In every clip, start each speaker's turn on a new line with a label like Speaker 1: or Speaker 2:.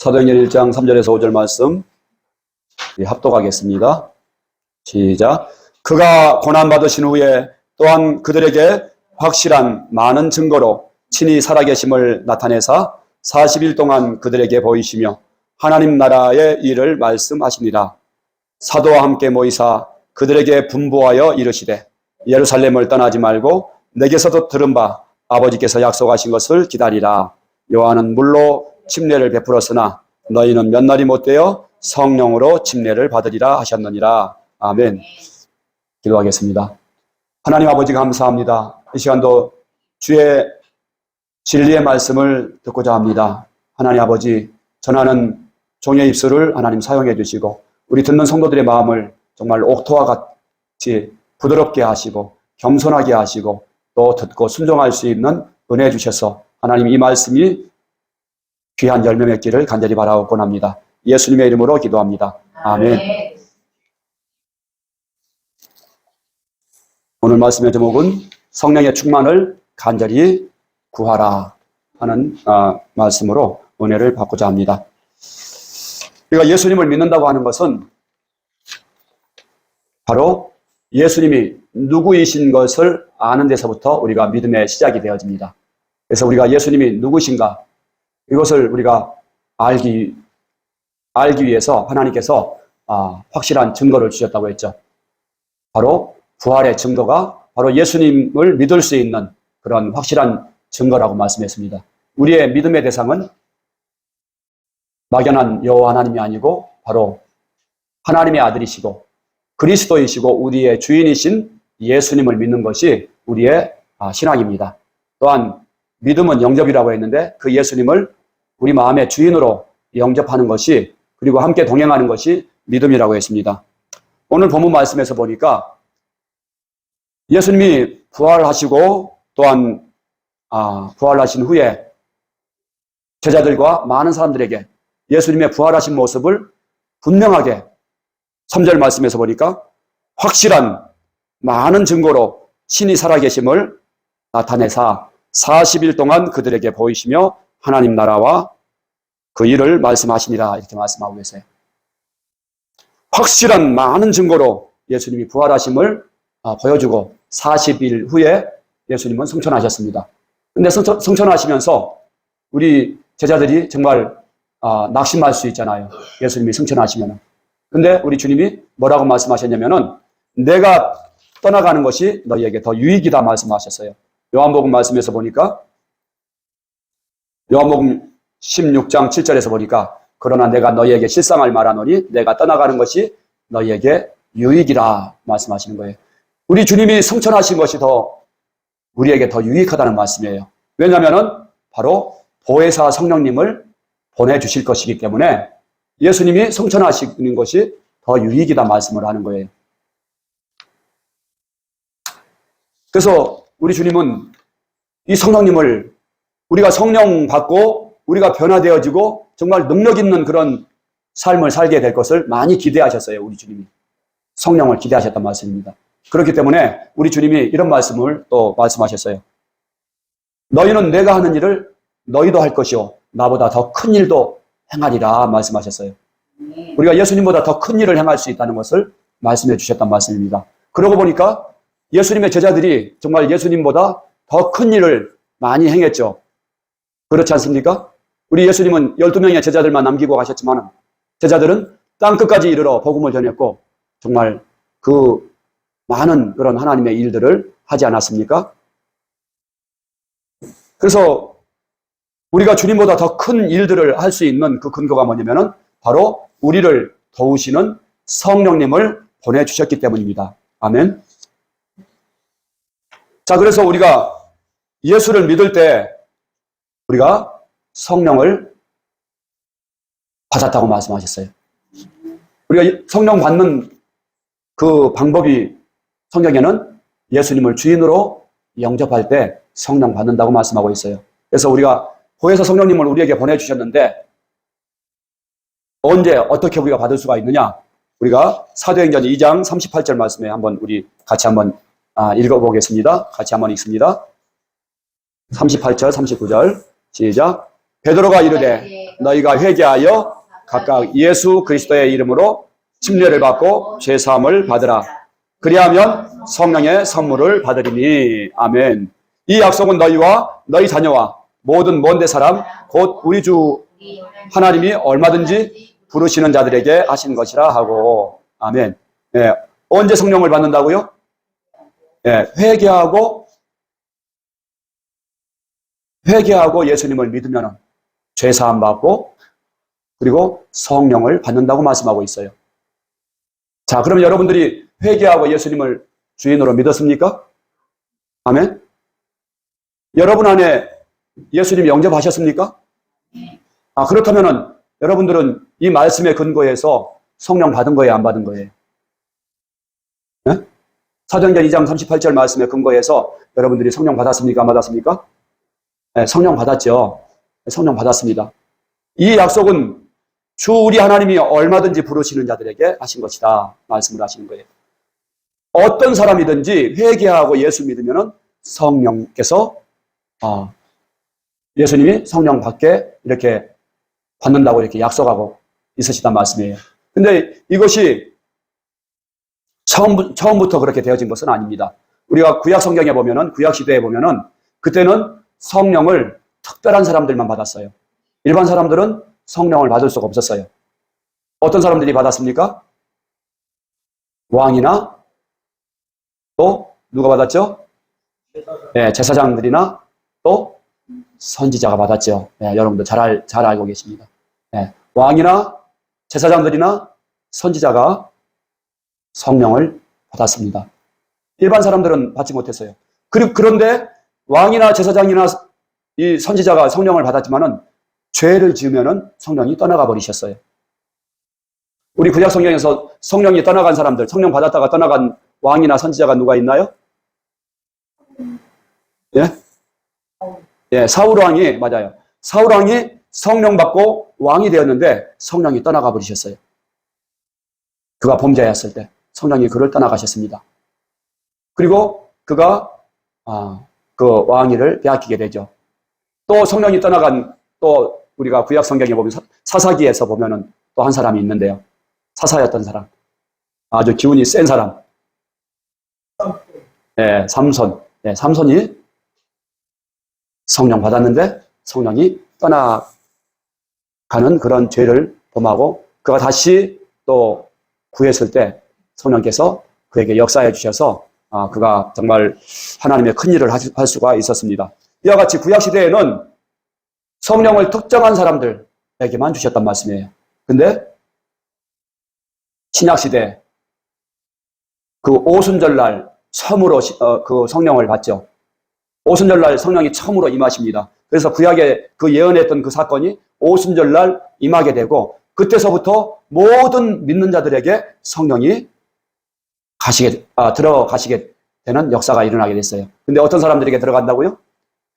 Speaker 1: 사도행전 1장 3절에서 5절 말씀 합독하겠습니다. 시작. 그가 고난받으신 후에 또한 그들에게 확실한 많은 증거로 친히 살아계심을 나타내사 40일 동안 그들에게 보이시며 하나님 나라의 일을 말씀하시니라. 사도와 함께 모이사 그들에게 분부하여 이르시되 예루살렘을 떠나지 말고 내게서도 들은 바 아버지께서 약속하신 것을 기다리라. 요한은 물로 침례를 베풀었으나 너희는 몇 날이 못되어 성령으로 침례를 받으리라 하셨느니라. 아멘. 기도하겠습니다. 하나님 아버지 감사합니다. 이 시간도 주의 진리의 말씀을 듣고자 합니다. 하나님 아버지, 전하는 종의 입술을 하나님 사용해 주시고 우리 듣는 성도들의 마음을 정말 옥토와 같이 부드럽게 하시고 겸손하게 하시고 또 듣고 순종할 수 있는 은혜 주셔서 하나님 이 말씀이 귀한 열매 맺기를 간절히 바라옵곤 합니다. 예수님의 이름으로 기도합니다. 아멘. 오늘 말씀의 제목은 성령의 충만을 간절히 구하라 하는 말씀으로 은혜를 받고자 합니다. 우리가 예수님을 믿는다고 하는 것은 바로 예수님이 누구이신 것을 아는 데서부터 우리가 믿음의 시작이 되어집니다. 그래서 우리가 예수님이 누구신가 이것을 우리가 알기 위해서 하나님께서 확실한 증거를 주셨다고 했죠. 바로 부활의 증거가 바로 예수님을 믿을 수 있는 그런 확실한 증거라고 말씀했습니다. 우리의 믿음의 대상은 막연한 여호와 하나님이 아니고 바로 하나님의 아들이시고 그리스도이시고 우리의 주인이신 예수님을 믿는 것이 우리의 신앙입니다. 또한 믿음은 영접이라고 했는데 그 예수님을 우리 마음의 주인으로 영접하는 것이 그리고 함께 동행하는 것이 믿음이라고 했습니다. 오늘 본문 말씀에서 보니까 예수님이 부활하시고 또한 부활하신 후에 제자들과 많은 사람들에게 예수님의 부활하신 모습을 분명하게 3절 말씀에서 보니까 확실한 많은 증거로 친히 살아계심을 나타내사 40일 동안 그들에게 보이시며 하나님 나라와 그 일을 말씀하시니라 이렇게 말씀하고 계세요. 확실한 많은 증거로 예수님이 부활하심을 보여주고 40일 후에 예수님은 승천하셨습니다. 근데 승천하시면서 우리 제자들이 정말 낙심할 수 있잖아요. 예수님이 승천하시면은. 근데 우리 주님이 뭐라고 말씀하셨냐면은 내가 떠나가는 것이 너희에게 더 유익이다 말씀하셨어요. 요한복음 말씀에서 보니까 요한복음 16장 7절에서 보니까 그러나 내가 너희에게 실상을 말하노니 내가 떠나가는 것이 너희에게 유익이라 말씀하시는 거예요. 우리 주님이 승천하신 것이 우리에게 더 유익하다는 말씀이에요. 왜냐하면은 바로 보혜사 성령님을 보내주실 것이기 때문에 예수님이 승천하시는 것이 더 유익이다 말씀을 하는 거예요. 그래서 우리 주님은 이 성령님을 우리가 성령 받고 우리가 변화되어지고 정말 능력 있는 그런 삶을 살게 될 것을 많이 기대하셨어요. 우리 주님이 성령을 기대하셨단 말씀입니다. 그렇기 때문에 우리 주님이 이런 말씀을 또 말씀하셨어요. 너희는 내가 하는 일을 너희도 할 것이요 나보다 더 큰 일도 행하리라 말씀하셨어요. 우리가 예수님보다 더 큰 일을 행할 수 있다는 것을 말씀해 주셨단 말씀입니다. 그러고 보니까 예수님의 제자들이 정말 예수님보다 더 큰 일을 많이 행했죠. 그렇지 않습니까? 우리 예수님은 12명의 제자들만 남기고 가셨지만 제자들은 땅끝까지 이르러 복음을 전했고 정말 그 많은 그런 하나님의 일들을 하지 않았습니까? 그래서 우리가 주님보다 더 큰 일들을 할 수 있는 그 근거가 뭐냐면은 바로 우리를 도우시는 성령님을 보내주셨기 때문입니다. 아멘. 자, 그래서 우리가 예수를 믿을 때 우리가 성령을 받았다고 말씀하셨어요. 우리가 성령 받는 그 방법이 성경에는 예수님을 주인으로 영접할 때 성령 받는다고 말씀하고 있어요. 그래서 우리가 보혜사 성령님을 우리에게 보내주셨는데 언제 어떻게 우리가 받을 수가 있느냐? 우리가 사도행전 2장 38절 말씀에 우리 같이 한번 읽어보겠습니다. 같이 한번 읽습니다. 38절 39절 시작. 베드로가 이르되 너희가 회개하여 각각 예수 그리스도의 이름으로 침례를 받고 죄사함을 받으라. 그리하면 성령의 선물을 받으리니. 아멘. 이 약속은 너희와 너희 자녀와 모든 먼데 사람 곧 우리 주 하나님이 얼마든지 부르시는 자들에게 하신 것이라 하고. 아멘. 예, 언제 성령을 받는다고요? 예, 회개하고 예수님을 믿으면 죄사함 받고 그리고 성령을 받는다고 말씀하고 있어요. 자, 그러면 여러분들이 회개하고 예수님을 주인으로 믿었습니까? 아멘. 여러분 안에 예수님 영접하셨습니까? 그렇다면은 여러분들은 이 말씀에 근거해서 성령 받은 거예요, 안 받은 거예요? 네? 사도행전 2장 38절 말씀에 근거해서 여러분들이 성령 받았습니까? 안 받았습니까? 네, 성령 받았죠. 성령 받았습니다. 이 약속은 주 우리 하나님이 얼마든지 부르시는 자들에게 하신 것이다 말씀을 하시는 거예요. 어떤 사람이든지 회개하고 예수 믿으면 성령께서 예수님이 성령 받게 이렇게 받는다고 이렇게 약속하고 있으시단 말씀이에요. 근데 이것이 처음부터 그렇게 되어진 것은 아닙니다. 우리가 구약 성경에 보면은, 구약 시대에 보면은, 그때는 성령을 특별한 사람들만 받았어요. 일반 사람들은 성령을 받을 수가 없었어요. 어떤 사람들이 받았습니까? 왕이나 또 누가 받았죠? 네, 제사장들이나 또 선지자가 받았죠. 네, 여러분들 잘 알고 계십니다. 네, 왕이나 제사장들이나 선지자가 성령을 받았습니다. 일반 사람들은 받지 못했어요. 그런데 왕이나 제사장이나 이 선지자가 성령을 받았지만은 죄를 지으면은 성령이 떠나가 버리셨어요. 우리 구약 성경에서 성령이 떠나간 사람들, 성령 받았다가 떠나간 왕이나 선지자가 누가 있나요? 예? 예, 사울 왕이, 맞아요. 사울 왕이 성령 받고 왕이 되었는데 성령이 떠나가 버리셨어요. 그가 범죄였을 때 성령이 그를 떠나가셨습니다. 그리고 그가 그 왕위를 빼앗기게 되죠. 또 성령이 떠나간 또 우리가 구약 성경에 보면 사사기에서 보면은 또 한 사람이 있는데요. 사사였던 사람. 아주 기운이 센 사람. 예, 삼손. 예, 삼손이 성령 받았는데 성령이 떠나가는 그런 죄를 범하고 그가 다시 또 구했을 때 성령께서 그에게 역사해 주셔서 그가 정말 하나님의 큰 일을 할 수가 있었습니다. 이와 같이 구약시대에는 성령을 특정한 사람들에게만 주셨단 말씀이에요. 근데 신약시대 그 오순절날 처음으로 그 성령을 받죠. 오순절날 성령이 처음으로 임하십니다. 그래서 구약에 그 예언했던 그 사건이 오순절날 임하게 되고 그때서부터 모든 믿는 자들에게 성령이 들어가시게 되는 역사가 일어나게 됐어요. 근데 어떤 사람들에게 들어간다고요?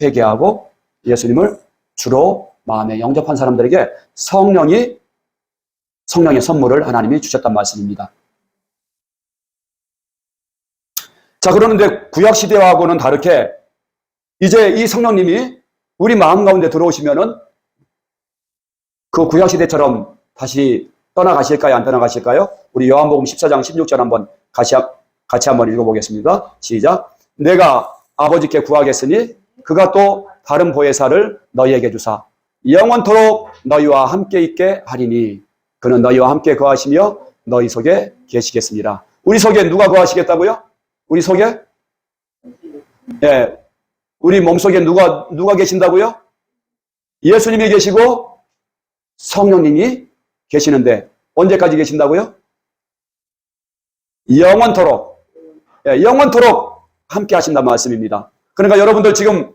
Speaker 1: 회개하고 예수님을 주로 마음에 영접한 사람들에게 성령의 선물을 하나님이 주셨단 말씀입니다. 자, 그러는데 구약시대하고는 다르게 이제 이 성령님이 우리 마음 가운데 들어오시면은 그 구약시대처럼 다시 떠나가실까요? 안 떠나가실까요? 우리 요한복음 14장 16절 한번 같이 한번 읽어보겠습니다. 시작. 내가 아버지께 구하겠으니 그가 또 다른 보혜사를 너희에게 주사 영원토록 너희와 함께 있게 하리니 그는 너희와 함께 거하시며 너희 속에 계시겠습니다. 우리 속에 누가 거하시겠다고요? 우리 속에? 예, 우리 몸속에 누가 계신다고요? 예수님이 계시고 성령님이 계시는데 언제까지 계신다고요? 영원토록. 예, 영원토록 함께 하신다는 말씀입니다. 그러니까 여러분들 지금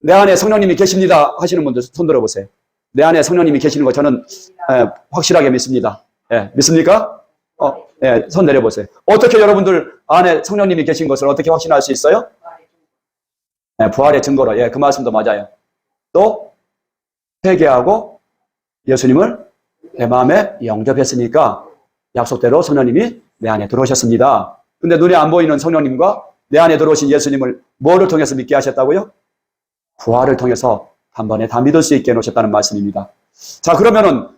Speaker 1: 내 안에 성령님이 계십니다 하시는 분들 손 들어보세요. 내 안에 성령님이 계시는 거 저는 확실하게 믿습니다. 예, 믿습니까? 예, 손 내려보세요. 어떻게 여러분들 안에 성령님이 계신 것을 어떻게 확신할 수 있어요? 예, 부활의 증거로. 예, 그 말씀도 맞아요. 또 회개하고 예수님을 내 마음에 영접했으니까 약속대로 성령님이 내 안에 들어오셨습니다. 근데 눈에 안 보이는 성령님과 내 안에 들어오신 예수님을 뭐를 통해서 믿게 하셨다고요? 부활을 통해서 단번에 다 믿을 수 있게 해놓으셨다는 말씀입니다. 자, 그러면은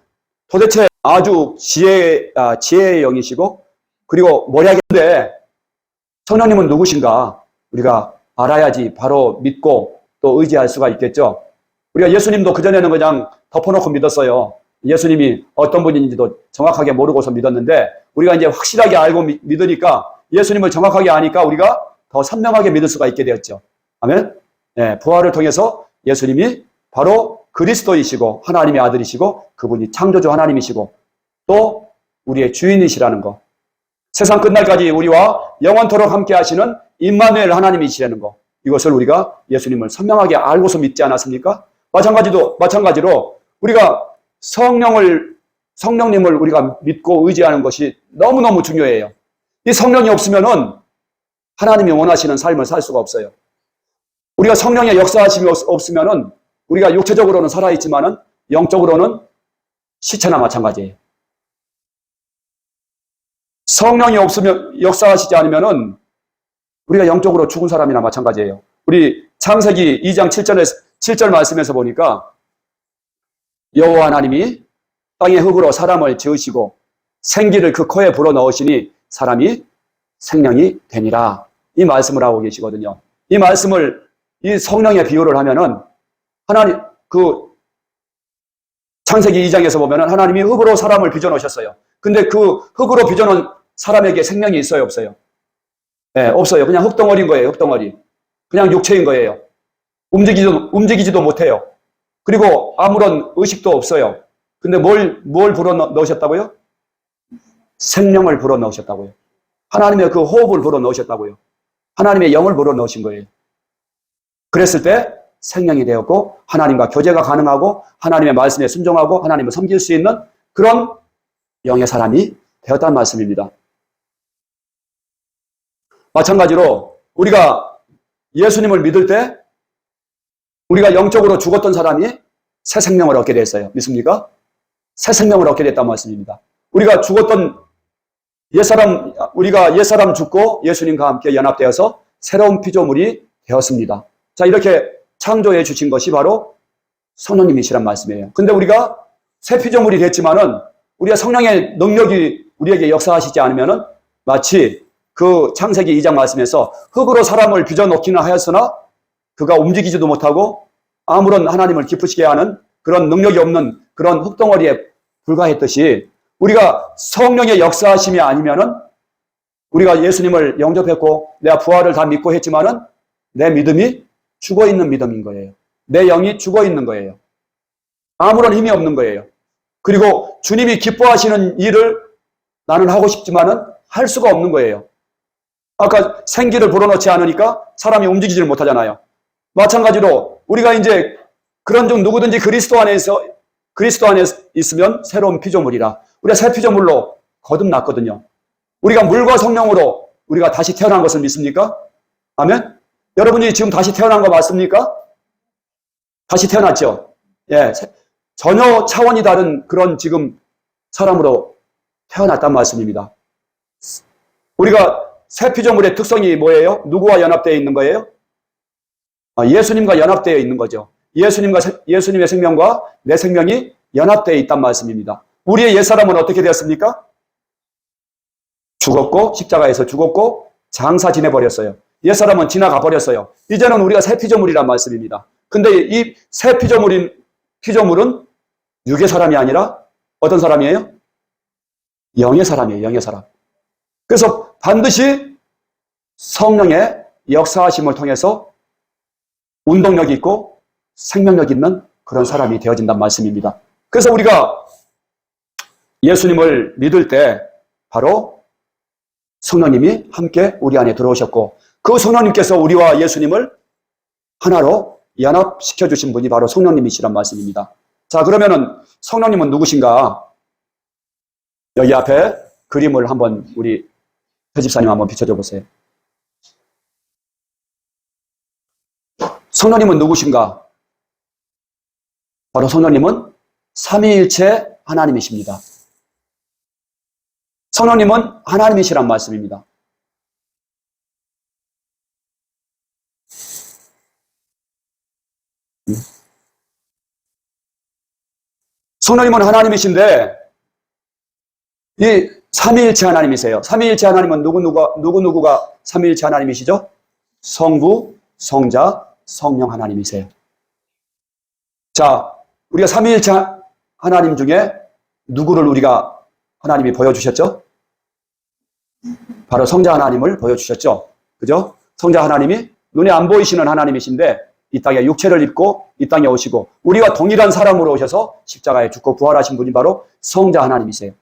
Speaker 1: 도대체 아주 지혜의 영이시고, 그리고 모략인데, 성령님은 누구신가? 우리가 알아야지 바로 믿고 또 의지할 수가 있겠죠. 우리가 예수님도 그전에는 그냥 덮어놓고 믿었어요. 예수님이 어떤 분인지도 정확하게 모르고서 믿었는데, 우리가 이제 확실하게 알고 믿으니까, 예수님을 정확하게 아니까 우리가 더 선명하게 믿을 수가 있게 되었죠. 아멘? 네, 부활을 통해서 예수님이 바로 그리스도이시고 하나님의 아들이시고 그분이 창조주 하나님이시고 또 우리의 주인이시라는 거. 세상 끝날까지 우리와 영원토록 함께 하시는 임마누엘 하나님이시라는 거. 이것을 우리가 예수님을 선명하게 알고서 믿지 않았습니까? 마찬가지로 우리가 성령님을 우리가 믿고 의지하는 것이 너무너무 중요해요. 이 성령이 없으면은 하나님이 원하시는 삶을 살 수가 없어요. 우리가 성령의 역사하심이 없으면은 우리가 육체적으로는 살아있지만은 영적으로는 시체나 마찬가지예요. 성령이 없으면 역사하시지 않으면은 우리가 영적으로 죽은 사람이나 마찬가지예요. 우리 창세기 2장 7절 말씀에서 보니까 여호와 하나님이 땅의 흙으로 사람을 지으시고 생기를 그 코에 불어넣으시니 사람이 생명이 되니라. 이 말씀을 하고 계시거든요. 이 말씀을 이 성령의 비유를 하면은 하나님 창세기 2장에서 보면은 하나님이 흙으로 사람을 빚어 놓으셨어요. 근데 그 흙으로 빚어 놓은 사람에게 생명이 있어요, 없어요? 네, 없어요. 그냥 흙덩어리인 거예요, 흙덩어리. 그냥 육체인 거예요. 움직이지도 못해요. 그리고 아무런 의식도 없어요. 근데 뭘 불어 넣으셨다고요? 생명을 불어 넣으셨다고요. 하나님의 그 호흡을 불어 넣으셨다고요. 하나님의 영을 불어 넣으신 거예요. 그랬을 때 생명이 되었고 하나님과 교제가 가능하고 하나님의 말씀에 순종하고 하나님을 섬길 수 있는 그런 영의 사람이 되었다는 말씀입니다. 마찬가지로 우리가 예수님을 믿을 때 우리가 영적으로 죽었던 사람이 새 생명을 얻게 됐어요. 믿습니까? 새 생명을 얻게 됐다는 말씀입니다. 우리가 옛사람 죽고 예수님과 함께 연합되어서 새로운 피조물이 되었습니다. 자, 이렇게 창조해 주신 것이 바로 성령님이시란 말씀이에요. 근데 우리가 새 피조물이 됐지만은 우리가 성령의 능력이 우리에게 역사하시지 않으면은 마치 그 창세기 2장 말씀에서 흙으로 사람을 빚어 놓기는 하였으나 그가 움직이지도 못하고 아무런 하나님을 기쁘시게 하는 그런 능력이 없는 그런 흙덩어리에 불과했듯이 우리가 성령의 역사하심이 아니면은 우리가 예수님을 영접했고 내가 부활을 다 믿고 했지만은 내 믿음이 죽어있는 믿음인 거예요. 내 영이 죽어있는 거예요. 아무런 힘이 없는 거예요. 그리고 주님이 기뻐하시는 일을 나는 하고 싶지만은 할 수가 없는 거예요. 아까 생기를 불어넣지 않으니까 사람이 움직이지를 못하잖아요. 마찬가지로 우리가 이제 그런 중 누구든지 그리스도 안에 있으면 새로운 피조물이라. 우리가 새 피조물로 거듭났거든요. 우리가 물과 성령으로 우리가 다시 태어난 것을 믿습니까? 아멘? 여러분이 지금 다시 태어난 거 맞습니까? 다시 태어났죠? 예. 전혀 차원이 다른 그런 지금 사람으로 태어났단 말씀입니다. 우리가 새 피조물의 특성이 뭐예요? 누구와 연합되어 있는 거예요? 예수님과 연합되어 있는 거죠. 예수님의 생명과 내 생명이 연합되어 있단 말씀입니다. 우리의 옛사람은 어떻게 되었습니까? 죽었고 십자가에서 죽었고 장사 지내버렸어요. 옛사람은 지나가 버렸어요. 이제는 우리가 새 피조물이란 말씀입니다. 근데 이 새 피조물은 육의 사람이 아니라 어떤 사람이에요? 영의 사람이에요. 영의 사람. 그래서 반드시 성령의 역사하심을 통해서 운동력이 있고 생명력 있는 그런 사람이 되어진단 말씀입니다. 그래서 우리가 예수님을 믿을 때 바로 성령님이 함께 우리 안에 들어오셨고 그 성령님께서 우리와 예수님을 하나로 연합시켜 주신 분이 바로 성령님이시란 말씀입니다. 자, 그러면은 성령님은 누구신가? 여기 앞에 그림을 한번 우리 회집사님 한번 비춰줘 보세요. 성령님은 누구신가? 바로 성령님은 삼위일체 하나님이십니다. 성령님은 하나님이시란 말씀입니다. 성령님은 하나님이신데 이 삼위일체 하나님이세요. 삼위일체 하나님은 누구누구가 삼위일체 하나님이시죠? 성부, 성자, 성령 하나님이세요. 자, 우리가 삼위일체 하나님 중에 누구를 우리가 하나님이 보여주셨죠? 바로 성자 하나님을 보여주셨죠. 그죠? 성자 하나님이 눈에 안 보이시는 하나님이신데 이 땅에 육체를 입고 이 땅에 오시고 우리와 동일한 사람으로 오셔서 십자가에 죽고 부활하신 분이 바로 성자 하나님이세요.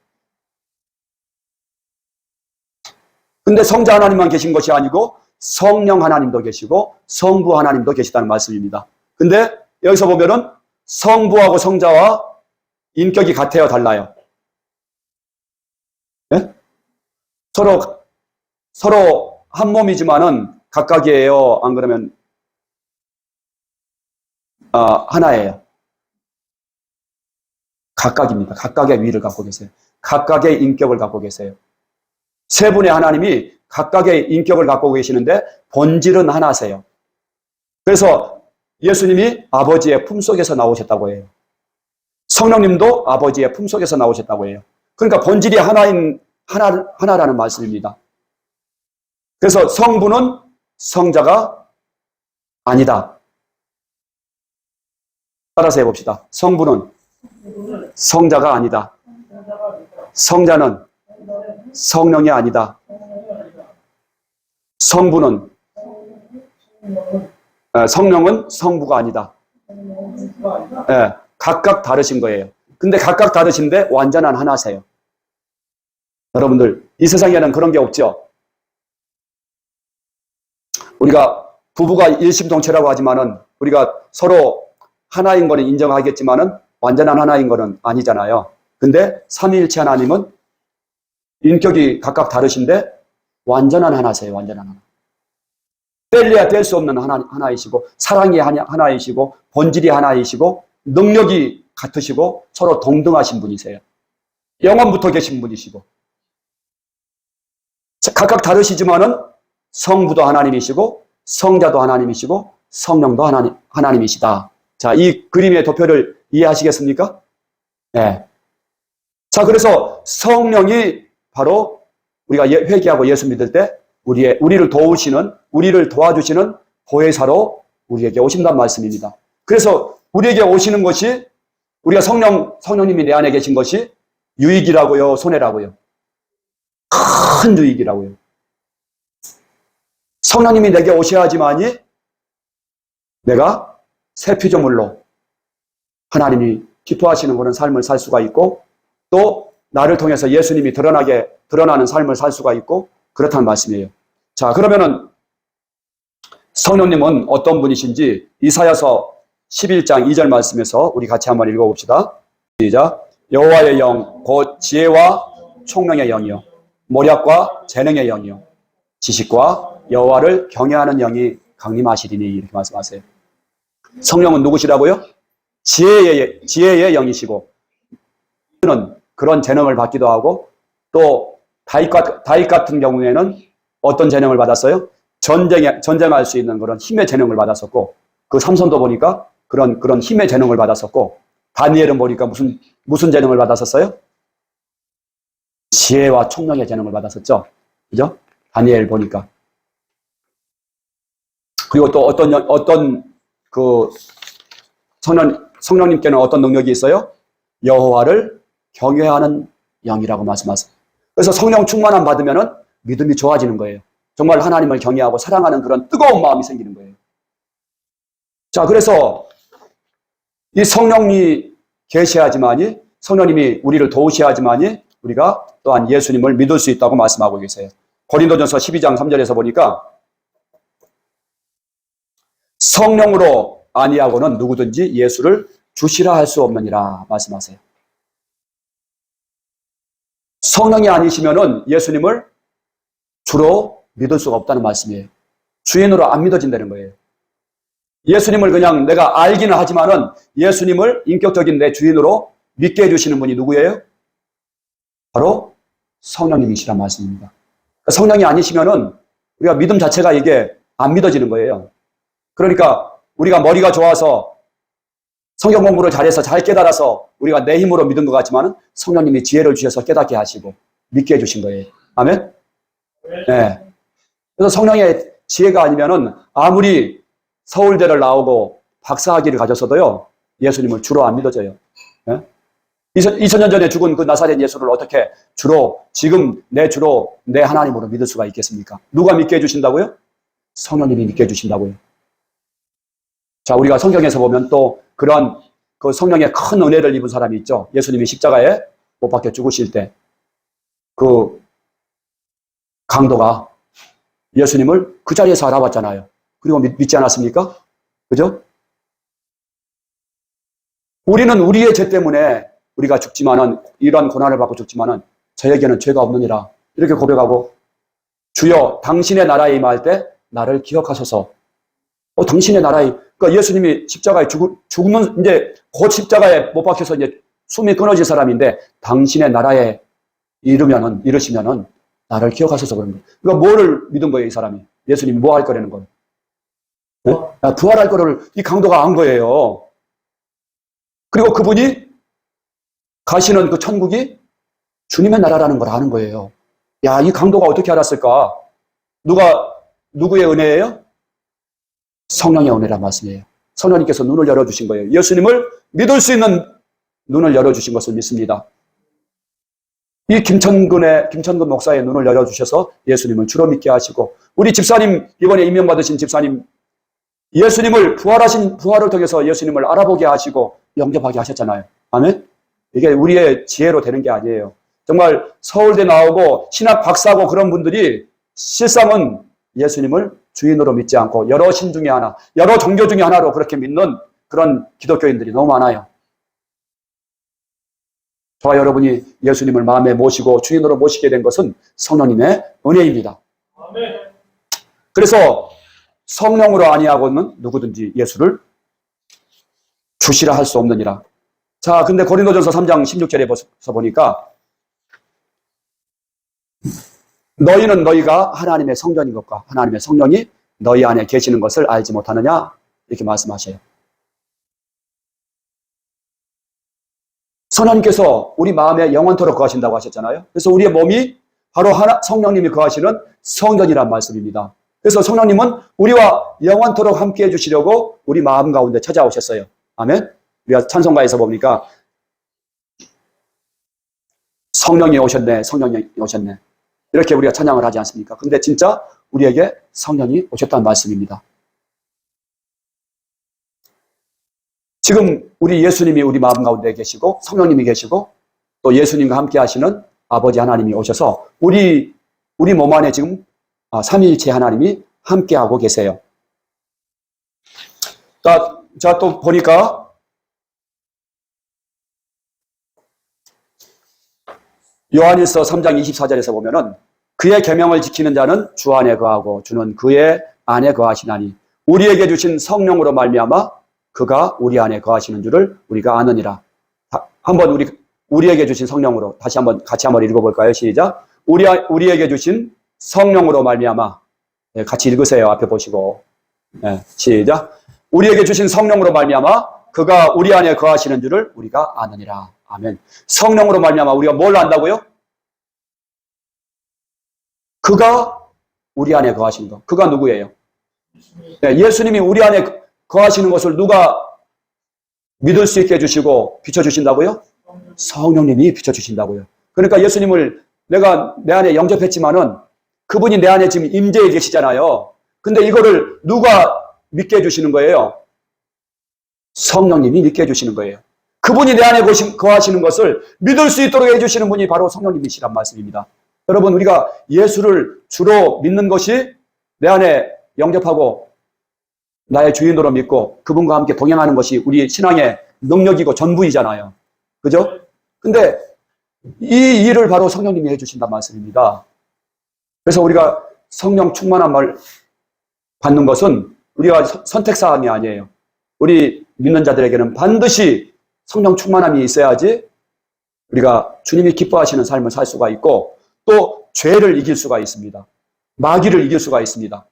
Speaker 1: 근데 성자 하나님만 계신 것이 아니고 성령 하나님도 계시고 성부 하나님도 계시다는 말씀입니다. 근데 여기서 보면은 성부하고 성자와 인격이 같아요, 달라요? 네? 서로 한 몸이지만은 각각이에요. 안 그러면 하나예요. 각각입니다. 각각의 위를 갖고 계세요. 각각의 인격을 갖고 계세요. 세 분의 하나님이 각각의 인격을 갖고 계시는데 본질은 하나세요. 그래서 예수님이 아버지의 품속에서 나오셨다고 해요. 성령님도 아버지의 품속에서 나오셨다고 해요. 그러니까 본질이 하나라는 말씀입니다. 그래서 성부는 성자가 아니다. 따라서 해봅시다. 성부는 성자가 아니다. 성자는 성령이 아니다. 성령은 성부가 아니다. 네, 각각 다르신 거예요. 근데 각각 다르신데 완전한 하나세요. 여러분들, 이 세상에는 그런 게 없죠. 우리가 부부가 일심동체라고 하지만은 우리가 서로 하나인 거는 인정하겠지만은 완전한 하나인 거는 아니잖아요. 근데 삼위일체 하나님은 인격이 각각 다르신데 완전한 하나세요. 완전한 하나. 뗄래야 뗄 수 없는 하나이시고 사랑이 하나이시고 본질이 하나이시고 능력이 같으시고 서로 동등하신 분이세요. 영원부터 계신 분이시고 각각 다르시지만은 성부도 하나님이시고 성자도 하나님이시고 성령도 하나님이시다. 자, 이 그림의 도표를 이해하시겠습니까? 네. 자, 그래서 성령이 바로 우리가 회개하고 예수 믿을 때 우리를 도와주시는 보혜사로 우리에게 오신다는 말씀입니다. 그래서 우리에게 오시는 것이 우리가 성령님이 내 안에 계신 것이 유익이라고요, 손해라고요? 큰 유익이라고요. 성령님이 내게 오셔야지만이 내가 새 피조물로 하나님이 기뻐하시는 그런 삶을 살 수가 있고 또 나를 통해서 예수님이 드러나는 삶을 살 수가 있고 그렇다는 말씀이에요. 자, 그러면은 성령님은 어떤 분이신지 이사야서 11장 2절 말씀에서 우리 같이 한번 읽어봅시다. 시작. 여호와의 영, 곧 지혜와 총명의 영이요 모략과 재능의 영이요 지식과 여호와를 경외하는 영이 강림하시리니 이렇게 말씀하세요. 성령은 누구시라고요? 지혜의 영이시고 그런 재능을 받기도 하고 또 다윗 같은 경우에는 어떤 재능을 받았어요? 전쟁할 수 있는 그런 힘의 재능을 받았었고 그 삼손도 보니까 그런 힘의 재능을 받았었고 다니엘은 보니까 무슨 재능을 받았었어요? 지혜와 총명의 재능을 받았었죠. 그죠? 다니엘 보니까. 그리고 또 어떤 그 성령님께는 어떤 능력이 있어요? 여호와를 경외하는 영이라고 말씀하세요. 그래서 성령 충만함 받으면은 믿음이 좋아지는 거예요. 정말 하나님을 경외하고 사랑하는 그런 뜨거운 마음이 생기는 거예요. 자, 그래서 이 성령이 계셔야지만이 성령님이 우리를 도우셔야지만이 우리가 또한 예수님을 믿을 수 있다고 말씀하고 계세요. 고린도전서 12장 3절에서 보니까 성령으로 아니하고는 누구든지 예수를 주시라 할 수 없느니라 말씀하세요. 성령이 아니시면은 예수님을 주로 믿을 수가 없다는 말씀이에요. 주인으로 안 믿어진다는 거예요. 예수님을 그냥 내가 알기는 하지만은 예수님을 인격적인 내 주인으로 믿게 해주시는 분이 누구예요? 바로 성령님이시란 말씀입니다. 성령이 아니시면은 우리가 믿음 자체가 이게 안 믿어지는 거예요. 그러니까 우리가 머리가 좋아서 성경 공부를 잘해서 잘 깨달아서 우리가 내 힘으로 믿은 것 같지만 성령님이 지혜를 주셔서 깨닫게 하시고 믿게 해주신 거예요. 아멘? 네. 그래서 성령의 지혜가 아니면은 아무리 서울대를 나오고 박사학위를 가졌어도요, 예수님을 주로 안 믿어져요. 네? 2000년 전에 죽은 그 나사렛 예수를 어떻게 지금 내 하나님으로 믿을 수가 있겠습니까? 누가 믿게 해주신다고요? 성령님이 믿게 해주신다고요. 자, 우리가 성경에서 보면 또 그런 그 성령의 큰 은혜를 입은 사람이 있죠. 예수님이 십자가에 못 박혀 죽으실 때 그 강도가 예수님을 그 자리에서 알아봤잖아요. 그리고 믿지 않았습니까? 그죠? 우리는 우리의 죄 때문에 우리가 죽지만은, 이런 고난을 받고 죽지만은 저에게는 죄가 없느니라 이렇게 고백하고, 주여 당신의 나라에 임할 때 나를 기억하소서. 당신의 나라에, 그러니까 예수님이 십자가에 죽으면 이제 곧 십자가에 못 박혀서 이제 숨이 끊어질 사람인데, 당신의 나라에 이르시면은 나를 기억하셔서 그런 거예요. 그러니까 뭐를 믿은 거예요, 이 사람이? 예수님이 뭐 할 거라는 거예요? 네? 부활할 거를 이 강도가 안 거예요. 그리고 그분이 가시는 그 천국이 주님의 나라라는 걸 아는 거예요. 야, 이 강도가 어떻게 알았을까? 누구의 은혜예요? 성령의 은혜란 말씀이에요. 성령님께서 눈을 열어주신 거예요. 예수님을 믿을 수 있는 눈을 열어주신 것을 믿습니다. 이 김천근 목사의 눈을 열어주셔서 예수님을 주로 믿게 하시고, 우리 집사님, 이번에 임명받으신 집사님, 예수님을 부활을 통해서 예수님을 알아보게 하시고 영접하게 하셨잖아요. 아멘? 이게 우리의 지혜로 되는 게 아니에요. 정말 서울대 나오고 신학 박사고 그런 분들이 실상은 예수님을 주인으로 믿지 않고 여러 신 중에 하나, 여러 종교 중에 하나로 그렇게 믿는 그런 기독교인들이 너무 많아요. 저와 여러분이 예수님을 마음에 모시고 주인으로 모시게 된 것은 성령님의 은혜입니다. 그래서 성령으로 아니하고는 누구든지 예수를 주시라 할 수 없느니라. 자, 근데 고린도전서 3장 16절에 보니까, 너희는 너희가 하나님의 성전인 것과 하나님의 성령이 너희 안에 계시는 것을 알지 못하느냐? 이렇게 말씀하셔요. 성령님께서 우리 마음에 영원토록 거하신다고 하셨잖아요. 그래서 우리의 몸이 바로 성령님이 거하시는 성전이란 말씀입니다. 그래서 성령님은 우리와 영원토록 함께 해주시려고 우리 마음 가운데 찾아오셨어요. 아멘? 우리가 찬송가에서 보니까 성령이 오셨네, 성령이 오셨네. 이렇게 우리가 찬양을 하지 않습니까? 근데 진짜 우리에게 성령이 오셨다는 말씀입니다. 지금 우리 예수님이 우리 마음 가운데 계시고 성령님이 계시고 또 예수님과 함께 하시는 아버지 하나님이 오셔서 우리 몸 안에 지금 삼위일체 하나님이 함께하고 계세요. 자, 또 보니까 요한일서 3장 24절에서 보면은, 그의 계명을 지키는 자는 주 안에 거하고 주는 그의 안에 거하시나니 우리에게 주신 성령으로 말미암아 그가 우리 안에 거하시는 줄을 우리가 아느니라. 한번 우리에게 주신 성령으로 다시 같이 한번 읽어볼까요? 시작. 우리에게 주신 성령으로 말미암아. 네, 같이 읽으세요. 앞에 보시고. 네, 시작. 우리에게 주신 성령으로 말미암아 그가 우리 안에 거하시는 줄을 우리가 아느니라. 아멘. 성령으로 말미암아 우리가 뭘 안다고요? 그가 우리 안에 거하시는 것. 그가 누구예요? 네, 예수님이 우리 안에 거하시는 것을 누가 믿을 수 있게 해주시고 비춰주신다고요? 성령님이 비춰주신다고요. 그러니까 예수님을 내가 내 안에 영접했지만은 그분이 내 안에 지금 임재해 계시잖아요. 근데 이거를 누가 믿게 해주시는 거예요? 성령님이 믿게 해주시는 거예요. 그분이 내 안에 거하시는 것을 믿을 수 있도록 해주시는 분이 바로 성령님이시란 말씀입니다. 여러분, 우리가 예수를 주로 믿는 것이 내 안에 영접하고 나의 주인으로 믿고 그분과 함께 동행하는 것이 우리 신앙의 능력이고 전부이잖아요. 그죠? 근데 이 일을 바로 성령님이 해주신단 말씀입니다. 그래서 우리가 성령 충만한 말 받는 것은 우리가 선택사항이 아니에요. 우리 믿는 자들에게는 반드시 성령 충만함이 있어야지 우리가 주님이 기뻐하시는 삶을 살 수가 있고 또 죄를 이길 수가 있습니다. 마귀를 이길 수가 있습니다.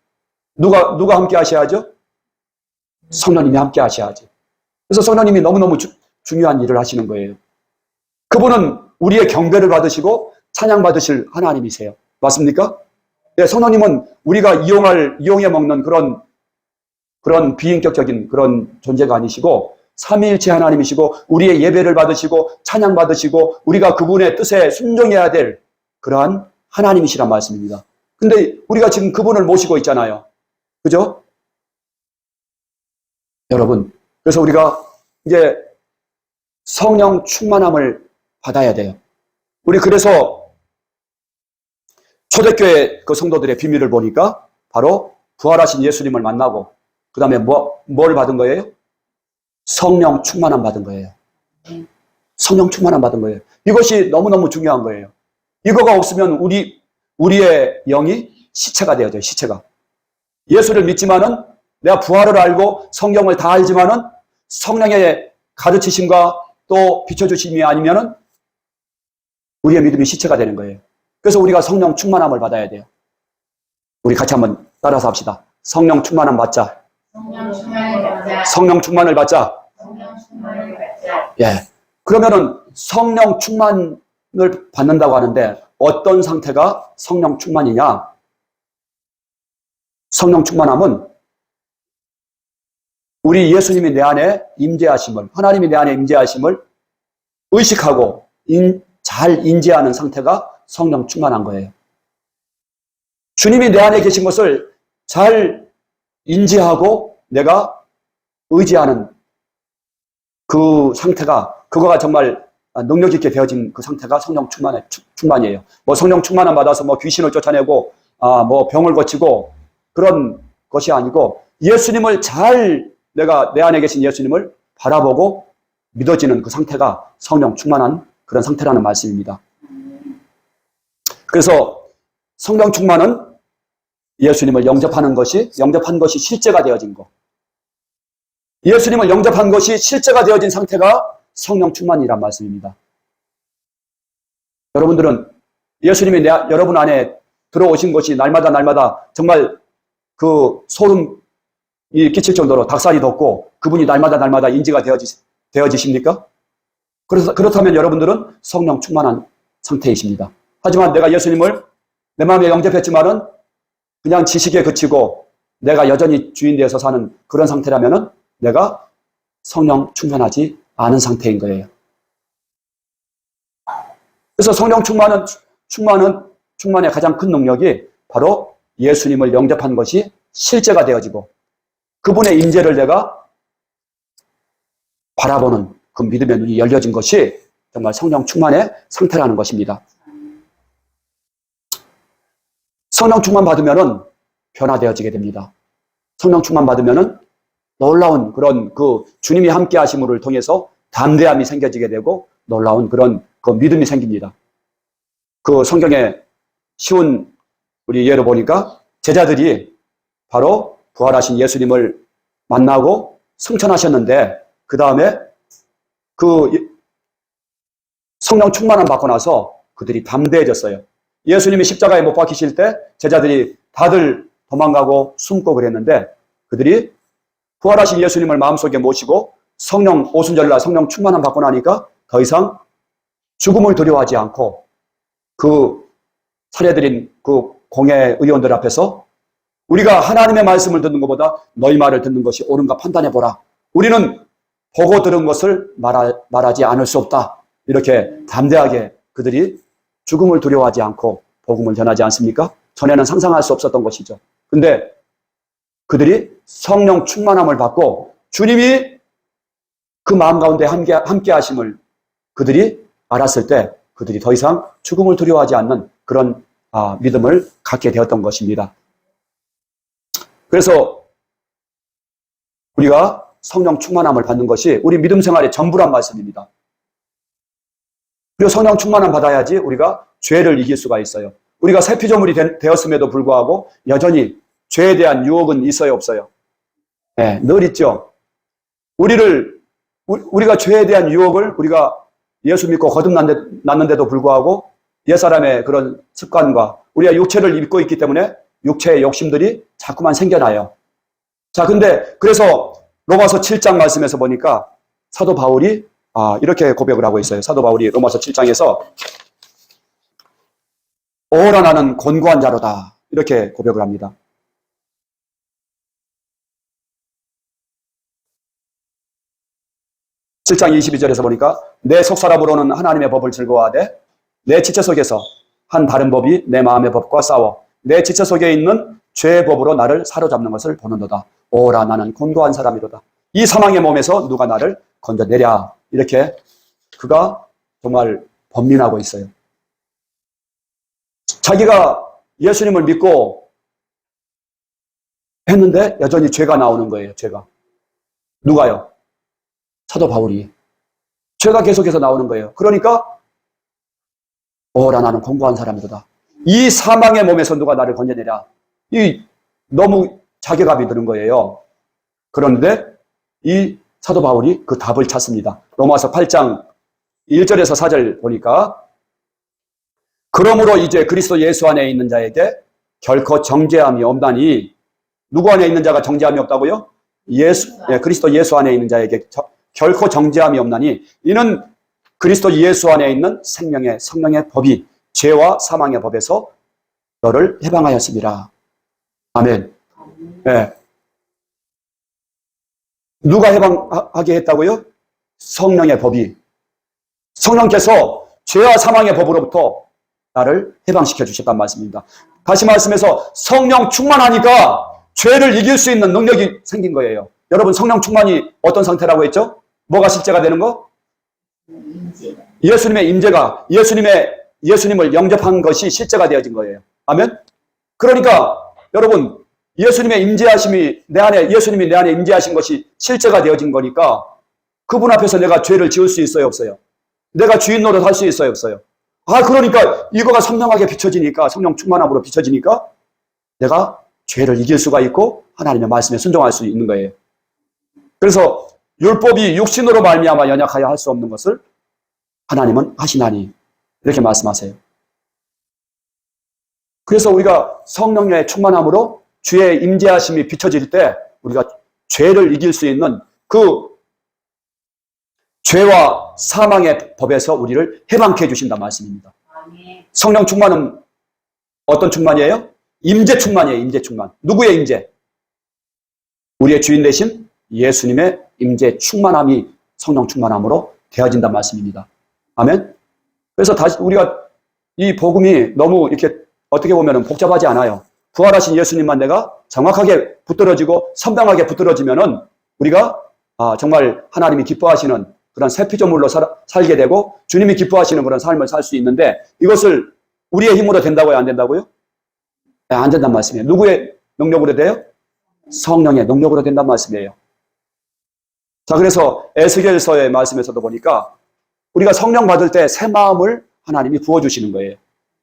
Speaker 1: 누가 함께 하셔야죠? 성령님이 함께 하셔야지. 그래서 성령님이 너무너무 중요한 일을 하시는 거예요. 그분은 우리의 경배를 받으시고 찬양 받으실 하나님이세요. 맞습니까? 네, 성령님은 우리가 이용해 먹는 그런 비인격적인 그런 존재가 아니시고 삼위일체 하나님이시고 우리의 예배를 받으시고 찬양 받으시고 우리가 그분의 뜻에 순종해야 될 그러한 하나님이시란 말씀입니다. 근데 우리가 지금 그분을 모시고 있잖아요. 그죠? 여러분, 그래서 우리가 이제 성령 충만함을 받아야 돼요. 우리 그래서 초대교회 그 성도들의 비밀을 보니까 바로 부활하신 예수님을 만나고 그 다음에 뭘 받은 거예요? 성령 충만함 받은 거예요. 성령 충만함 받은 거예요. 이것이 너무너무 중요한 거예요. 이거가 없으면 우리의 영이 시체가 되어져요. 시체가. 예수를 믿지만은 내가 부활을 알고 성경을 다 알지만은 성령의 가르치심과 또 비춰주심이 아니면은 우리의 믿음이 시체가 되는 거예요. 그래서 우리가 성령 충만함을 받아야 돼요. 우리 같이 한번 따라서 합시다. 성령 충만함 받자. 성령 충만을 받자. 예. 그러면은 성령 충만을 받는다고 하는데 어떤 상태가 성령 충만이냐? 성령 충만함은 우리 예수님이 내 안에 임재하심을, 하나님이 내 안에 임재하심을 의식하고 잘 인지하는 상태가 성령 충만한 거예요. 주님이 내 안에 계신 것을 잘 인지하고 내가 의지하는 그 상태가, 그거가 정말 능력 있게 되어진 그 상태가 성령 충만이에요. 뭐 성령 충만함 받아서 뭐 귀신을 쫓아내고, 뭐 병을 고치고 그런 것이 아니고 예수님을 잘 내가 내 안에 계신 예수님을 바라보고 믿어지는 그 상태가 성령 충만한 그런 상태라는 말씀입니다. 그래서 성령 충만은 예수님을 영접한 것이 실제가 되어진 것. 예수님을 영접한 것이 실제가 되어진 상태가 성령 충만이란 말씀입니다. 여러분들은 예수님이 여러분 안에 들어오신 것이 날마다 정말 그 소름이 끼칠 정도로 닭살이 돋고 그분이 날마다 인지가 되어지십니까? 그렇다면 여러분들은 성령 충만한 상태이십니다. 하지만 내가 예수님을 내 마음에 영접했지만은 그냥 지식에 그치고 내가 여전히 주인 되어서 사는 그런 상태라면은 내가 성령 충만하지 않은 상태인 거예요. 그래서 성령 충만의 가장 큰 능력이 바로 예수님을 영접한 것이 실제가 되어지고 그분의 임재를 내가 바라보는 그 믿음의 눈이 열려진 것이 정말 성령 충만의 상태라는 것입니다. 성령 충만 받으면은 변화되어지게 됩니다. 성령 충만 받으면은 놀라운 그런 그 주님이 함께 하심을 통해서 담대함이 생겨지게 되고 놀라운 그런 그 믿음이 생깁니다. 그 성경에 쉬운 우리 예로 보니까 제자들이 바로 부활하신 예수님을 만나고 승천하셨는데 그 다음에 그 성령 충만함 받고 나서 그들이 담대해졌어요. 예수님이 십자가에 못 박히실 때 제자들이 다들 도망가고 숨고 그랬는데 그들이 부활하신 예수님을 마음속에 모시고 성령 오순절날 성령 충만함 받고 나니까 더 이상 죽음을 두려워하지 않고 그 살해드린 그 공회 의원들 앞에서 우리가 하나님의 말씀을 듣는 것보다 너희 말을 듣는 것이 옳은가 판단해보라. 우리는 보고 들은 것을 말하지 않을 수 없다. 이렇게 담대하게 그들이 죽음을 두려워하지 않고 복음을 전하지 않습니까? 전에는 상상할 수 없었던 것이죠. 근데 그들이 성령 충만함을 받고 주님이 그 마음 가운데 함께 하심을 그들이 알았을 때 그들이 더 이상 죽음을 두려워하지 않는 그런 믿음을 갖게 되었던 것입니다. 그래서 우리가 성령 충만함을 받는 것이 우리 믿음 생활의 전부란 말씀입니다. 그리고 성령 충만함 받아야지 우리가 죄를 이길 수가 있어요. 우리가 새 피조물이 되었음에도 불구하고 여전히 죄에 대한 유혹은 있어요, 없어요? 네, 늘 있죠. 우리가 죄에 대한 유혹을 우리가 예수 믿고 거듭났는데도 불구하고 옛사람의 그런 습관과 우리가 육체를 입고 있기 때문에 육체의 욕심들이 자꾸만 생겨나요. 자, 근데 그래서 로마서 7장 말씀에서 보니까 사도 바울이 이렇게 고백을 하고 있어요. 사도 바울이 로마서 7장에서 오라 나는 곤고한 자로다 이렇게 고백을 합니다. 7장 22절에서 보니까 내 속사람으로는 하나님의 법을 즐거워하되 내 지체 속에서 한 다른 법이 내 마음의 법과 싸워 내 지체 속에 있는 죄의 법으로 나를 사로잡는 것을 보는도다. 오라 나는 곤고한 사람이로다. 이 사망의 몸에서 누가 나를 건져내랴. 이렇게 그가 정말 번민하고 있어요. 자기가 예수님을 믿고 했는데 여전히 죄가 나오는 거예요. 죄가. 누가요? 사도 바울이. 죄가 계속해서 나오는 거예요. 그러니까 오라 나는 곤고한 사람이로다. 이 사망의 몸에서 누가 나를 건져내랴. 너무 자괴감이 드는 거예요. 그런데 이 사도 바울이 그 답을 찾습니다. 로마서 8장 1절에서 4절 보니까 그러므로 이제 그리스도 예수 안에 있는 자에게 결코 정죄함이 없나니 누구 안에 있는 자가 정죄함이 없다고요? 그리스도 예수 안에 있는 자에게 결코 정죄함이 없나니 이는 그리스도 예수 안에 있는 생명의 성령의 법이 죄와 사망의 법에서 너를 해방하였습니다. 아멘. 네. 누가 해방하게 했다고요? 성령의 법이. 성령께서 죄와 사망의 법으로부터 나를 해방시켜 주셨단 말씀입니다. 다시 말씀해서 성령 충만하니까 죄를 이길 수 있는 능력이 생긴 거예요. 여러분 성령 충만이 어떤 상태라고 했죠? 뭐가 실제가 되는 거? 예수님의 임재가 예수님을 영접한 것이 실제가 되어진 거예요. 아멘? 그러니까 여러분 예수님의 임재하심이 예수님이 내 안에 임재하신 것이 실제가 되어진 거니까 그분 앞에서 내가 죄를 지을 수 있어요, 없어요? 내가 주인 노릇 할 수 있어요, 없어요? 그러니까 이거가 선명하게 비춰지니까 성령 충만함으로 비춰지니까 내가 죄를 이길 수가 있고 하나님의 말씀에 순종할 수 있는 거예요. 그래서 율법이 육신으로 말미암아 연약하여 할 수 없는 것을 하나님은 하시나니 이렇게 말씀하세요. 그래서 우리가 성령의 충만함으로 주의 임재하심이 비춰질 때 우리가 죄를 이길 수 있는 그 죄와 사망의 법에서 우리를 해방케 해주신단 말씀입니다. 성령 충만은 어떤 충만이에요? 임재 충만이에요. 임재 충만. 누구의 임재? 우리의 주인 되신 예수님의 임재 충만함이 성령 충만함으로 되어진단 말씀입니다. 아멘. 그래서 다시 우리가 이 복음이 너무 이렇게 어떻게 보면 복잡하지 않아요. 부활하신 예수님만 내가 정확하게 붙들어지고 선명하게 붙들어지면은 우리가 정말 하나님이 기뻐하시는 그런 새 피조물로 살게 되고 주님이 기뻐하시는 그런 삶을 살 수 있는데 이것을 우리의 힘으로 된다고요? 안 된다고요? 네, 안 된단 말씀이에요. 누구의 능력으로 돼요? 성령의 능력으로 된단 말씀이에요. 자, 그래서 에스겔서의 말씀에서도 보니까 우리가 성령 받을 때 새 마음을 하나님이 부어주시는 거예요.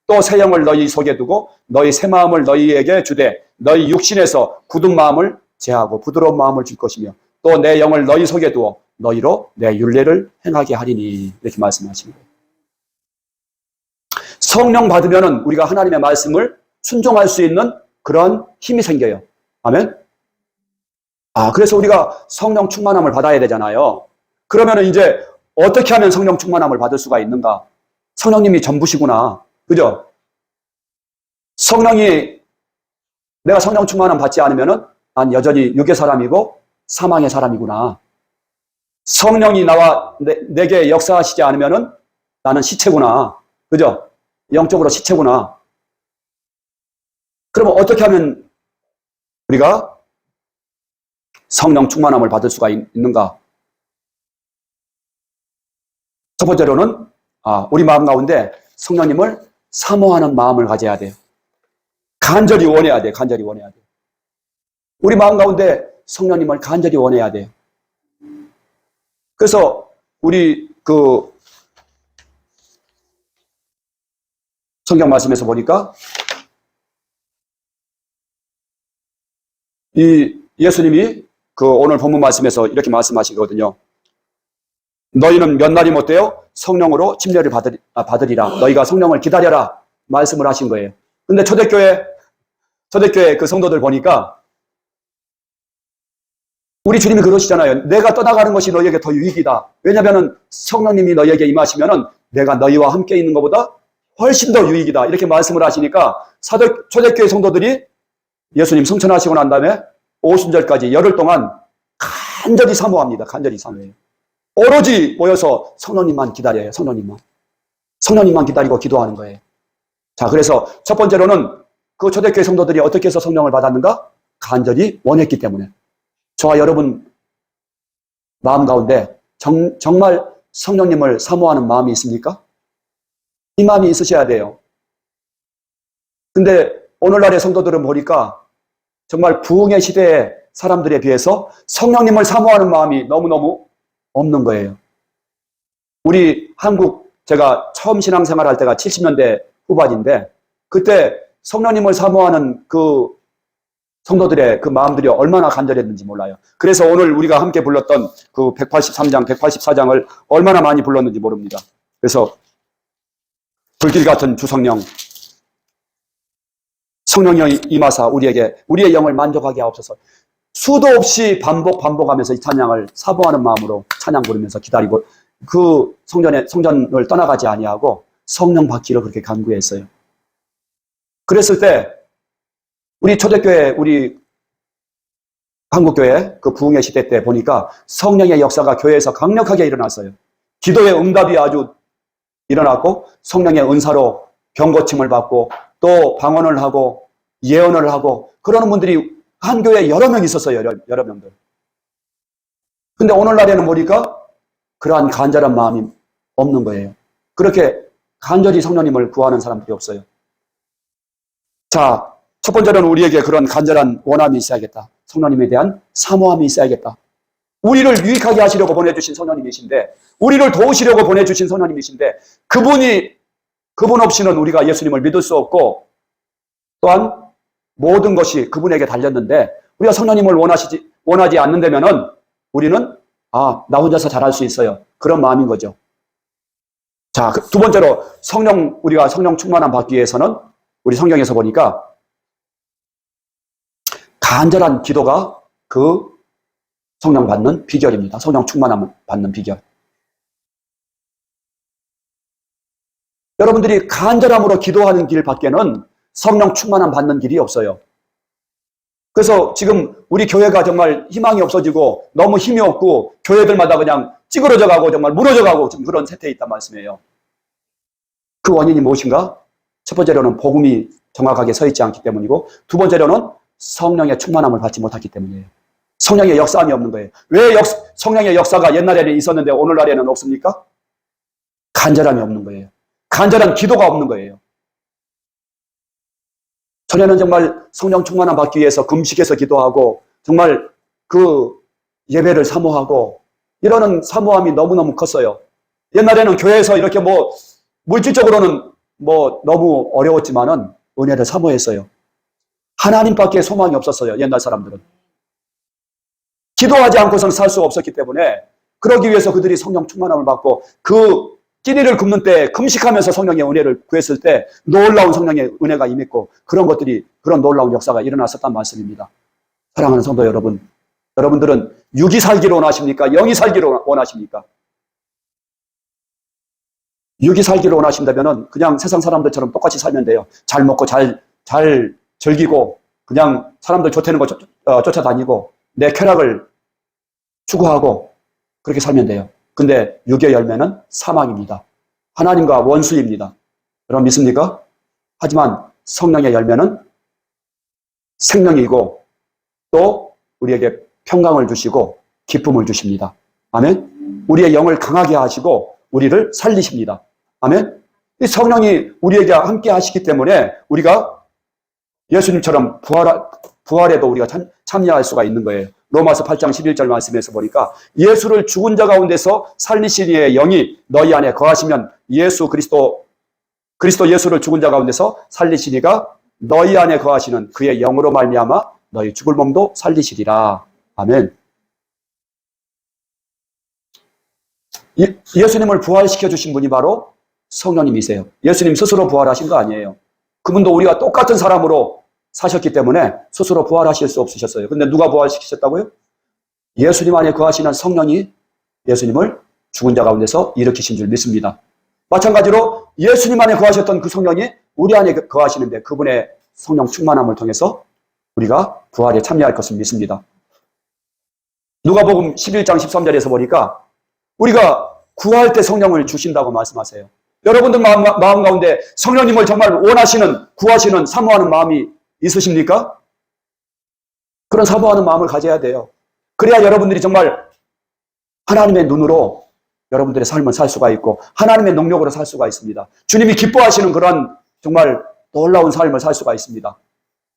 Speaker 1: 또 새 영을 너희 속에 두고 너희 새 마음을 너희에게 주되 너희 육신에서 굳은 마음을 제하고 부드러운 마음을 줄 것이며 또 내 영을 너희 속에 두어 너희로 내 율례를 행하게 하리니 이렇게 말씀하십니다. 성령 받으면은 우리가 하나님의 말씀을 순종할 수 있는 그런 힘이 생겨요. 아멘. 그래서 우리가 성령 충만함을 받아야 되잖아요. 그러면은 이제 어떻게 하면 성령 충만함을 받을 수가 있는가? 성령님이 전부시구나. 그죠? 내가 성령 충만함 받지 않으면은 난 여전히 육의 사람이고 사망의 사람이구나. 성령이 나와 내게 역사하시지 않으면은 나는 시체구나. 그죠? 영적으로 시체구나. 그러면 어떻게 하면 우리가 성령 충만함을 받을 수가 있는가? 첫 번째로는 우리 마음 가운데 성령님을 사모하는 마음을 가져야 돼요. 간절히 원해야 돼요. 간절히 원해야 돼요. 우리 마음 가운데 성령님을 간절히 원해야 돼요. 그래서 우리 성경 말씀에서 보니까 이 예수님이 오늘 본문 말씀에서 이렇게 말씀하시거든요. 너희는 몇 날이 못되어 성령으로 침례를 받으리라. 너희가 성령을 기다려라. 말씀을 하신 거예요. 근데 초대교회 그 성도들 보니까 우리 주님이 그러시잖아요. 내가 떠나가는 것이 너희에게 더 유익이다. 왜냐하면 성령님이 너희에게 임하시면 내가 너희와 함께 있는 것보다 훨씬 더 유익이다. 이렇게 말씀을 하시니까 초대교회 성도들이 예수님 승천하시고 난 다음에 오순절까지 열흘 동안 간절히 사모합니다. 간절히 사모해요. 오로지 모여서 성령님만 기다려요. 성령님만 기다리고 기도하는 거예요. 자, 그래서 첫 번째로는 그 초대교회 성도들이 어떻게 해서 성령을 받았는가? 간절히 원했기 때문에. 저와 여러분 마음 가운데 정말 성령님을 사모하는 마음이 있습니까? 이 마음이 있으셔야 돼요. 근데 오늘날의 성도들은 보니까 정말 부흥의 시대의 사람들에 비해서 성령님을 사모하는 마음이 너무너무 없는 거예요. 우리 한국, 제가 처음 신앙생활 할 때가 70년대 후반인데 그때 성령님을 사모하는 그 성도들의 그 마음들이 얼마나 간절했는지 몰라요. 그래서 오늘 우리가 함께 불렀던 그 183장, 184장을 얼마나 많이 불렀는지 모릅니다. 그래서 불길 같은 주성령, 성령이 임하사 우리의 영을 만족하게 하옵소서. 수도 없이 반복하면서 이 찬양을 사모하는 마음으로 찬양 부르면서 기다리고 그 성전을 떠나가지 아니하고 성령 받기를 그렇게 간구했어요. 그랬을 때 우리 초대교회, 우리 한국교회 그 부흥의 시대 때 보니까 성령의 역사가 교회에서 강력하게 일어났어요. 기도의 응답이 아주 일어났고 성령의 은사로 병고침을 받고 또 방언을 하고 예언을 하고 그러는 분들이 한 교회에 여러 명 있었어요. 여러 명들. 근데 오늘날에는 보니까 그러한 간절한 마음이 없는 거예요. 그렇게 간절히 성령님을 구하는 사람들이 없어요. 자, 첫 번째로는 우리에게 그런 간절한 원함이 있어야겠다. 성령님에 대한 사모함이 있어야겠다. 우리를 유익하게 하시려고 보내주신 성령님이신데, 우리를 도우시려고 보내주신 성령님이신데, 그분 없이는 우리가 예수님을 믿을 수 없고, 또한 모든 것이 그분에게 달렸는데, 우리가 성령님을 원하지 않는다면은, 우리는, 나 혼자서 잘할 수 있어요. 그런 마음인 거죠. 자, 두 번째로, 우리가 성령 충만함 받기 위해서는, 우리 성경에서 보니까, 간절한 기도가 그 성령 받는 비결입니다. 성령 충만함을 받는 비결. 여러분들이 간절함으로 기도하는 길 밖에는 성령 충만함 받는 길이 없어요. 그래서 지금 우리 교회가 정말 희망이 없어지고 너무 힘이 없고 교회들마다 그냥 찌그러져 가고 정말 무너져 가고 지금 그런 세태에 있단 말씀이에요. 그 원인이 무엇인가? 첫 번째로는 복음이 정확하게 서 있지 않기 때문이고 두 번째로는 성령의 충만함을 받지 못했기 때문이에요. 성령의 역사함이 없는 거예요. 왜 성령의 역사가 옛날에는 있었는데 오늘날에는 없습니까? 간절함이 없는 거예요. 간절한 기도가 없는 거예요. 전에는 정말 성령 충만함 받기 위해서 금식해서 기도하고 정말 그 예배를 사모하고 이러는 사모함이 너무너무 컸어요. 옛날에는 교회에서 이렇게 물질적으로는 너무 어려웠지만은 은혜를 사모했어요. 하나님밖에 소망이 없었어요. 옛날 사람들은. 기도하지 않고서는 살 수 없었기 때문에 그러기 위해서 그들이 성령 충만함을 받고 그 끼니를 굶는 때 금식하면서 성령의 은혜를 구했을 때 놀라운 성령의 은혜가 임했고 그런 놀라운 역사가 일어났었단 말씀입니다. 사랑하는 성도 여러분, 여러분들은 육이 살기를 원하십니까? 영이 살기를 원하십니까? 육이 살기를 원하신다면 그냥 세상 사람들처럼 똑같이 살면 돼요. 잘 먹고 잘 즐기고 그냥 사람들 좋다는 거 쫓아다니고 내 쾌락을 추구하고 그렇게 살면 돼요. 근데 육의 열매는 사망입니다. 하나님과 원수입니다. 여러분 믿습니까? 하지만 성령의 열매는 생명이고 또 우리에게 평강을 주시고 기쁨을 주십니다. 아멘. 우리의 영을 강하게 하시고 우리를 살리십니다. 아멘. 이 성령이 우리에게 함께 하시기 때문에 우리가 예수님처럼 부활에도 우리가 참여할 수가 있는 거예요. 로마서 8장 11절 말씀에서 보니까 예수를 죽은 자 가운데서 살리신 이의 영이 너희 안에 거하시면 그리스도 예수를 죽은 자 가운데서 살리신 이가 너희 안에 거하시는 그의 영으로 말미암아 너희 죽을 몸도 살리시리라. 아멘. 예수님을 부활시켜 주신 분이 바로 성령님이세요. 예수님 스스로 부활하신 거 아니에요. 그분도 우리가 똑같은 사람으로 사셨기 때문에 스스로 부활하실 수 없으셨어요. 근데 누가 부활시키셨다고요? 예수님 안에 거하시는 성령이 예수님을 죽은 자 가운데서 일으키신 줄 믿습니다. 마찬가지로 예수님 안에 거하셨던 그 성령이 우리 안에 거하시는데 그분의 성령 충만함을 통해서 우리가 부활에 참여할 것을 믿습니다. 누가복음 11장 13절에서 보니까 우리가 구할 때 성령을 주신다고 말씀하세요. 여러분들 마음 가운데 성령님을 정말 원하시는, 구하시는, 사모하는 마음이 있으십니까? 그런 사모하는 마음을 가져야 돼요. 그래야 여러분들이 정말 하나님의 눈으로 여러분들의 삶을 살 수가 있고 하나님의 능력으로 살 수가 있습니다. 주님이 기뻐하시는 그런 정말 놀라운 삶을 살 수가 있습니다.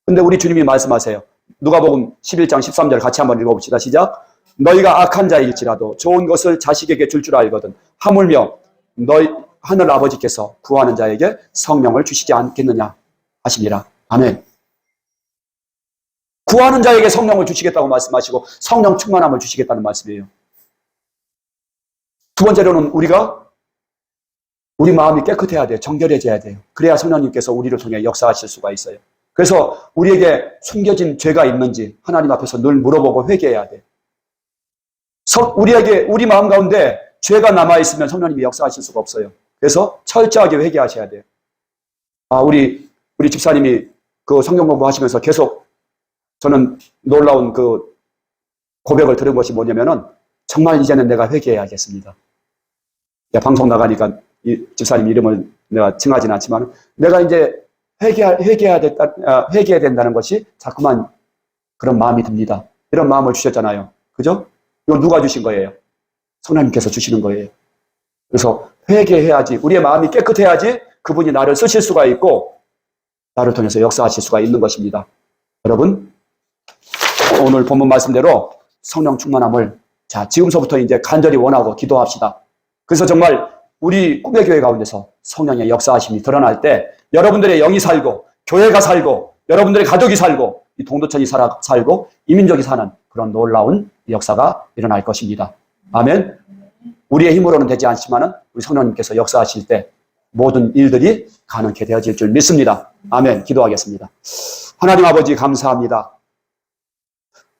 Speaker 1: 근데 우리 주님이 말씀하세요. 누가복음 11장 13절 같이 한번 읽어봅시다. 시작. 너희가 악한 자일지라도 좋은 것을 자식에게 줄 줄 알거든 하물며 너희 하늘 아버지께서 구하는 자에게 성령을 주시지 않겠느냐 하시니라. 아멘. 구하는 자에게 성령을 주시겠다고 말씀하시고 성령 충만함을 주시겠다는 말씀이에요. 두 번째로는 우리 마음이 깨끗해야 돼요. 정결해져야 돼요. 그래야 성령님께서 우리를 통해 역사하실 수가 있어요. 그래서 우리에게 숨겨진 죄가 있는지 하나님 앞에서 늘 물어보고 회개해야 돼요. 우리 마음 가운데 죄가 남아있으면 성령님이 역사하실 수가 없어요. 그래서 철저하게 회개하셔야 돼요. 우리 집사님이 그 성경 공부하시면서 계속 저는 놀라운 그 고백을 들은 것이 뭐냐면은 정말 이제는 내가 회개해야겠습니다. 방송 나가니까 이 집사님 이름을 내가 칭하지는 않지만 내가 이제 회개해야 된다는 것이 자꾸만 그런 마음이 듭니다. 이런 마음을 주셨잖아요. 그죠? 이거 누가 주신 거예요? 성령님께서 주시는 거예요. 그래서 회개해야지, 우리의 마음이 깨끗해야지 그분이 나를 쓰실 수가 있고 나를 통해서 역사하실 수가 있는 것입니다. 여러분, 오늘 본문 말씀대로 성령 충만함을 지금서부터 이제 간절히 원하고 기도합시다. 그래서 정말 우리 꿈의 교회 가운데서 성령의 역사하심이 드러날 때 여러분들의 영이 살고 교회가 살고 여러분들의 가족이 살고 이 동두천이 살고 이민족이 사는 그런 놀라운 역사가 일어날 것입니다. 아멘. 우리의 힘으로는 되지 않지만은 우리 성령님께서 역사하실 때 모든 일들이 가능케 되어질 줄 믿습니다. 아멘. 기도하겠습니다. 하나님 아버지 감사합니다.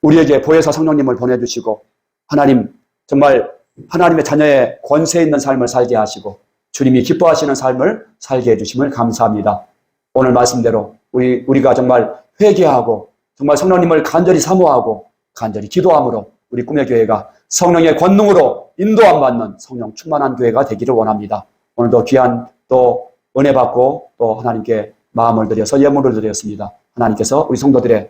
Speaker 1: 우리에게 보혜사 성령님을 보내주시고 하나님 정말 하나님의 자녀의 권세 있는 삶을 살게 하시고 주님이 기뻐하시는 삶을 살게 해주심을 감사합니다. 오늘 말씀대로 우리가 정말 회개하고 정말 성령님을 간절히 사모하고 간절히 기도함으로 우리 꿈의 교회가 성령의 권능으로 인도함 받는 성령 충만한 교회가 되기를 원합니다. 오늘도 귀한 또 은혜 받고 또 하나님께 마음을 드려서 예물을 드렸습니다. 하나님께서 우리 성도들의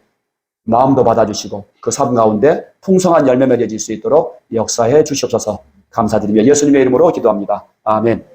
Speaker 1: 마음도 받아주시고 그 삶 가운데 풍성한 열매 맺어질 수 있도록 역사해 주시옵소서. 감사드리며 예수님의 이름으로 기도합니다. 아멘.